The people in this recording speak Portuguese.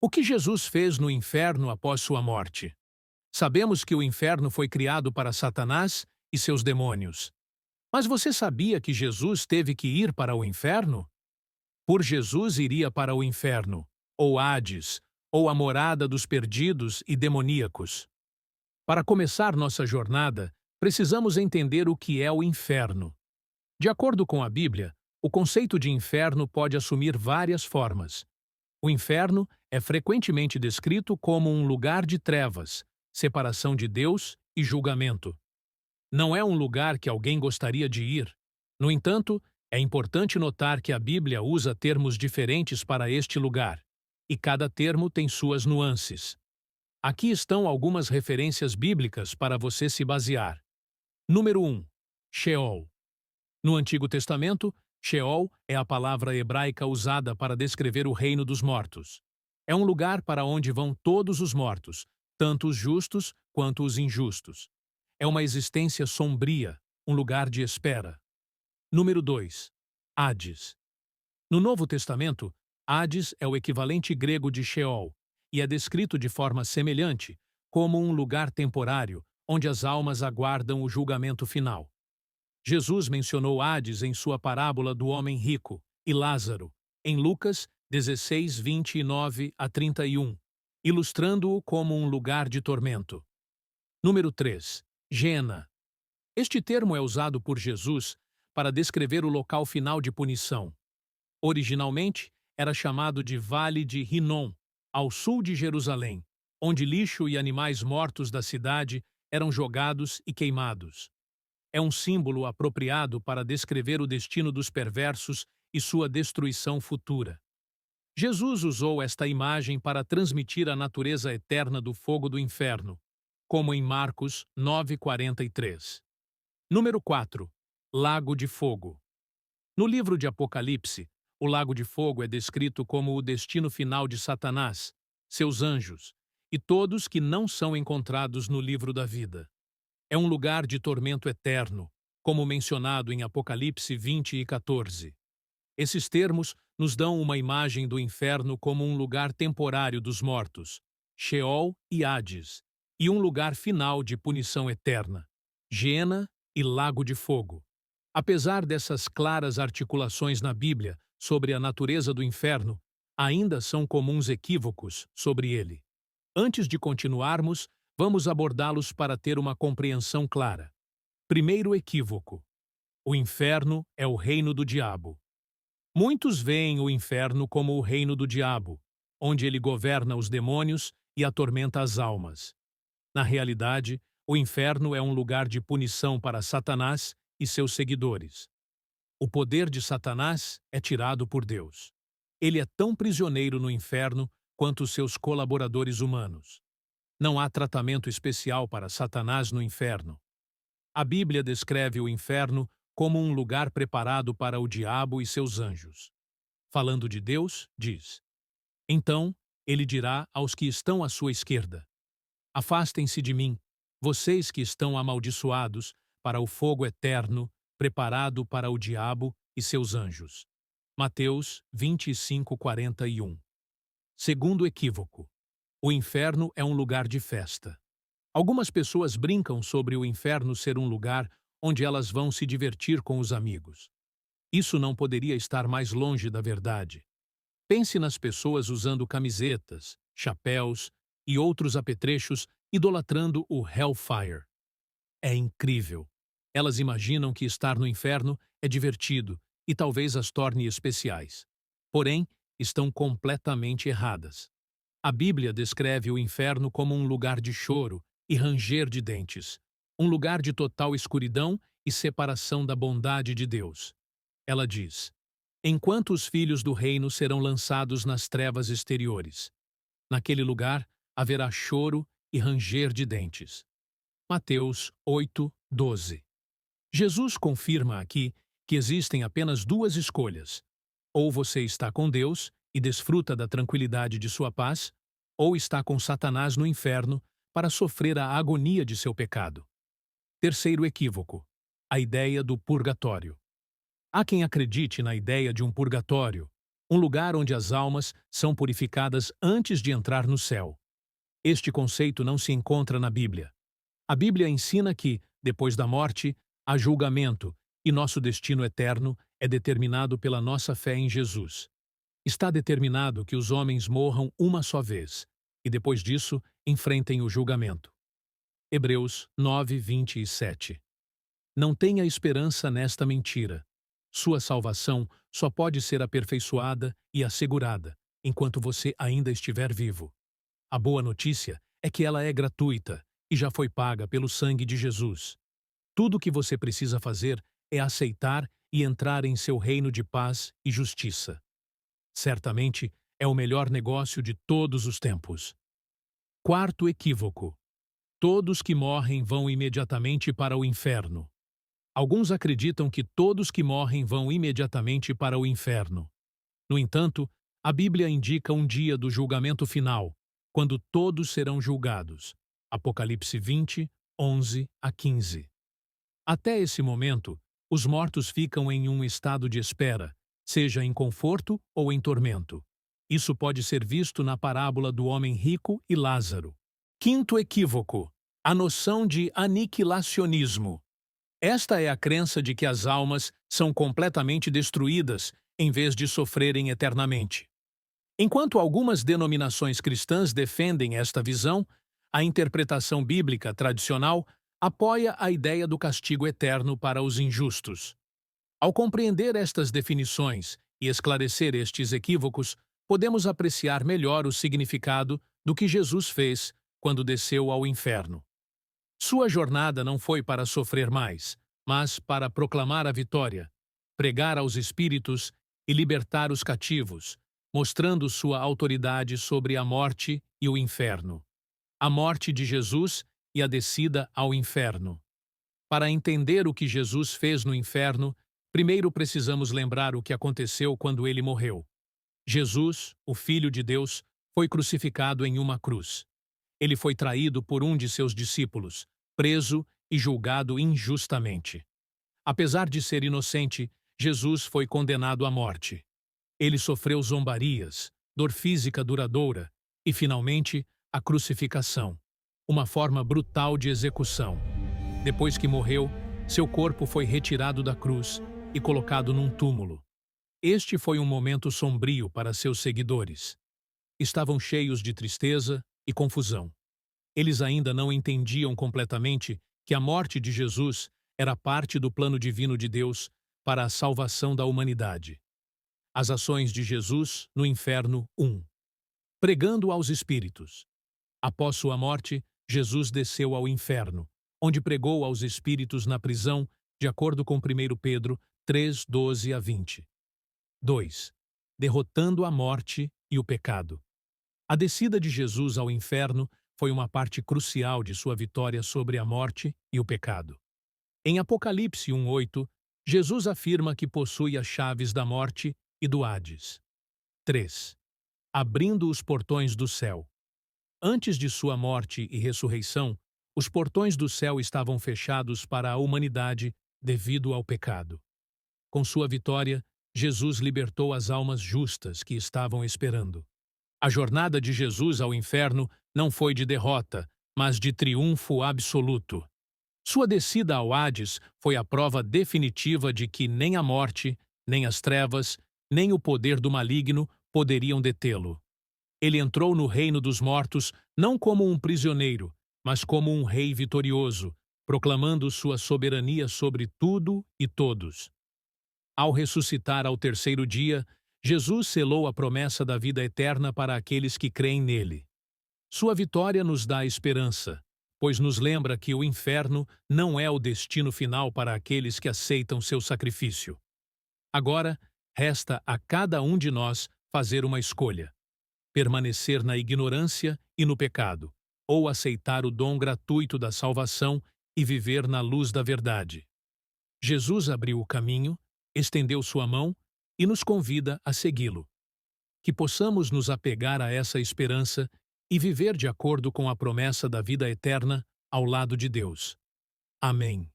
O que Jesus fez no inferno após sua morte? Sabemos que o inferno foi criado para Satanás e seus demônios. Mas você sabia que Jesus teve que ir para o inferno? Por Jesus iria para o inferno, ou Hades, ou a morada dos perdidos e demoníacos. Para começar nossa jornada, precisamos entender o que é o inferno. De acordo com a Bíblia, o conceito de inferno pode assumir várias formas. O inferno é frequentemente descrito como um lugar de trevas, separação de Deus e julgamento. Não é um lugar que alguém gostaria de ir. No entanto, é importante notar que a Bíblia usa termos diferentes para este lugar, e cada termo tem suas nuances. Aqui estão algumas referências bíblicas para você se basear. Número 1. Sheol. No Antigo Testamento, Sheol é a palavra hebraica usada para descrever o reino dos mortos. É um lugar para onde vão todos os mortos, tanto os justos quanto os injustos. É uma existência sombria, um lugar de espera. Número 2. Hades. No Novo Testamento, Hades é o equivalente grego de Sheol e é descrito de forma semelhante, como um lugar temporário onde as almas aguardam o julgamento final. Jesus mencionou Hades em sua parábola do homem rico e Lázaro, em Lucas 16, 29 a 31, ilustrando-o como um lugar de tormento. Número 3. Gêena. Este termo é usado por Jesus para descrever o local final de punição. Originalmente, era chamado de Vale de Rinom, ao sul de Jerusalém, onde lixo e animais mortos da cidade eram jogados e queimados. É um símbolo apropriado para descrever o destino dos perversos e sua destruição futura. Jesus usou esta imagem para transmitir a natureza eterna do fogo do inferno, como em Marcos 9:43. Número 4. Lago de Fogo. No livro de Apocalipse, o Lago de Fogo é descrito como o destino final de Satanás, seus anjos, e todos que não são encontrados no livro da vida. É um lugar de tormento eterno, como mencionado em Apocalipse 20 e 14. Esses termos nos dão uma imagem do inferno como um lugar temporário dos mortos, Sheol e Hades, e um lugar final de punição eterna, Gêena e Lago de Fogo. Apesar dessas claras articulações na Bíblia sobre a natureza do inferno, ainda são comuns equívocos sobre ele. Antes de continuarmos, vamos abordá-los para ter uma compreensão clara. Primeiro equívoco. O inferno é o reino do diabo. Muitos veem o inferno como o reino do diabo, onde ele governa os demônios e atormenta as almas. Na realidade, o inferno é um lugar de punição para Satanás e seus seguidores. O poder de Satanás é tirado por Deus. Ele é tão prisioneiro no inferno quanto os seus colaboradores humanos. Não há tratamento especial para Satanás no inferno. A Bíblia descreve o inferno como um lugar preparado para o diabo e seus anjos. Falando de Deus, diz: Então, ele dirá aos que estão à sua esquerda: Afastem-se de mim, vocês que estão amaldiçoados, para o fogo eterno, preparado para o diabo e seus anjos. Mateus 25:41. Segundo equívoco. O inferno é um lugar de festa. Algumas pessoas brincam sobre o inferno ser um lugar onde elas vão se divertir com os amigos. Isso não poderia estar mais longe da verdade. Pense nas pessoas usando camisetas, chapéus e outros apetrechos idolatrando o Hellfire. É incrível. Elas imaginam que estar no inferno é divertido e talvez as torne especiais. Porém, estão completamente erradas. A Bíblia descreve o inferno como um lugar de choro e ranger de dentes, um lugar de total escuridão e separação da bondade de Deus. Ela diz: Enquanto os filhos do reino serão lançados nas trevas exteriores. Naquele lugar haverá choro e ranger de dentes. Mateus 8:12. Jesus confirma aqui que existem apenas duas escolhas. Ou você está com Deus e desfruta da tranquilidade de sua paz, ou está com Satanás no inferno para sofrer a agonia de seu pecado. Terceiro equívoco. A ideia do purgatório. Há quem acredite na ideia de um purgatório, um lugar onde as almas são purificadas antes de entrar no céu. Este conceito não se encontra na Bíblia. A Bíblia ensina que, depois da morte, há julgamento e nosso destino eterno é determinado pela nossa fé em Jesus. Está determinado que os homens morram uma só vez e, depois disso, enfrentem o julgamento. Hebreus 9, 27. Não tenha esperança nesta mentira. Sua salvação só pode ser aperfeiçoada e assegurada enquanto você ainda estiver vivo. A boa notícia é que ela é gratuita e já foi paga pelo sangue de Jesus. Tudo o que você precisa fazer é aceitar e entrar em seu reino de paz e justiça. Certamente é o melhor negócio de todos os tempos. Quarto equívoco: todos que morrem vão imediatamente para o inferno. Alguns acreditam que todos que morrem vão imediatamente para o inferno. No entanto, a Bíblia indica um dia do julgamento final, quando todos serão julgados. Apocalipse 20, 11 a 15. Até esse momento, os mortos ficam em um estado de espera, seja em conforto ou em tormento. Isso pode ser visto na parábola do homem rico e Lázaro. Quinto equívoco: a noção de aniquilacionismo. Esta é a crença de que as almas são completamente destruídas em vez de sofrerem eternamente. Enquanto algumas denominações cristãs defendem esta visão, a interpretação bíblica tradicional apoia a ideia do castigo eterno para os injustos. Ao compreender estas definições e esclarecer estes equívocos, podemos apreciar melhor o significado do que Jesus fez quando desceu ao inferno. Sua jornada não foi para sofrer mais, mas para proclamar a vitória, pregar aos espíritos e libertar os cativos, mostrando sua autoridade sobre a morte e o inferno. A morte de Jesus e a descida ao inferno. Para entender o que Jesus fez no inferno, primeiro precisamos lembrar o que aconteceu quando ele morreu. Jesus, o Filho de Deus, foi crucificado em uma cruz. Ele foi traído por um de seus discípulos, preso e julgado injustamente. Apesar de ser inocente, Jesus foi condenado à morte. Ele sofreu zombarias, dor física duradoura e, finalmente, a crucificação, uma forma brutal de execução. Depois que morreu, seu corpo foi retirado da cruz e colocado num túmulo. Este foi um momento sombrio para seus seguidores. Estavam cheios de tristeza e confusão. Eles ainda não entendiam completamente que a morte de Jesus era parte do plano divino de Deus para a salvação da humanidade. As ações de Jesus no inferno 1. Pregando aos espíritos. Após sua morte, Jesus desceu ao inferno, onde pregou aos espíritos na prisão, de acordo com 1 Pedro 3, 12 a 20. 2. Derrotando a morte e o pecado. A descida de Jesus ao inferno foi uma parte crucial de sua vitória sobre a morte e o pecado. Em Apocalipse 1:8, Jesus afirma que possui as chaves da morte e do Hades. 3. Abrindo os portões do céu. Antes de sua morte e ressurreição, os portões do céu estavam fechados para a humanidade devido ao pecado. Com sua vitória, Jesus libertou as almas justas que estavam esperando. A jornada de Jesus ao inferno não foi de derrota, mas de triunfo absoluto. Sua descida ao Hades foi a prova definitiva de que nem a morte, nem as trevas, nem o poder do maligno poderiam detê-lo. Ele entrou no reino dos mortos não como um prisioneiro, mas como um rei vitorioso, proclamando sua soberania sobre tudo e todos. Ao ressuscitar ao terceiro dia, Jesus selou a promessa da vida eterna para aqueles que creem nele. Sua vitória nos dá esperança, pois nos lembra que o inferno não é o destino final para aqueles que aceitam seu sacrifício. Agora, resta a cada um de nós fazer uma escolha: permanecer na ignorância e no pecado, ou aceitar o dom gratuito da salvação e viver na luz da verdade. Jesus abriu o caminho, estendeu sua mão e nos convida a segui-lo. Que possamos nos apegar a essa esperança e viver de acordo com a promessa da vida eterna ao lado de Deus. Amém.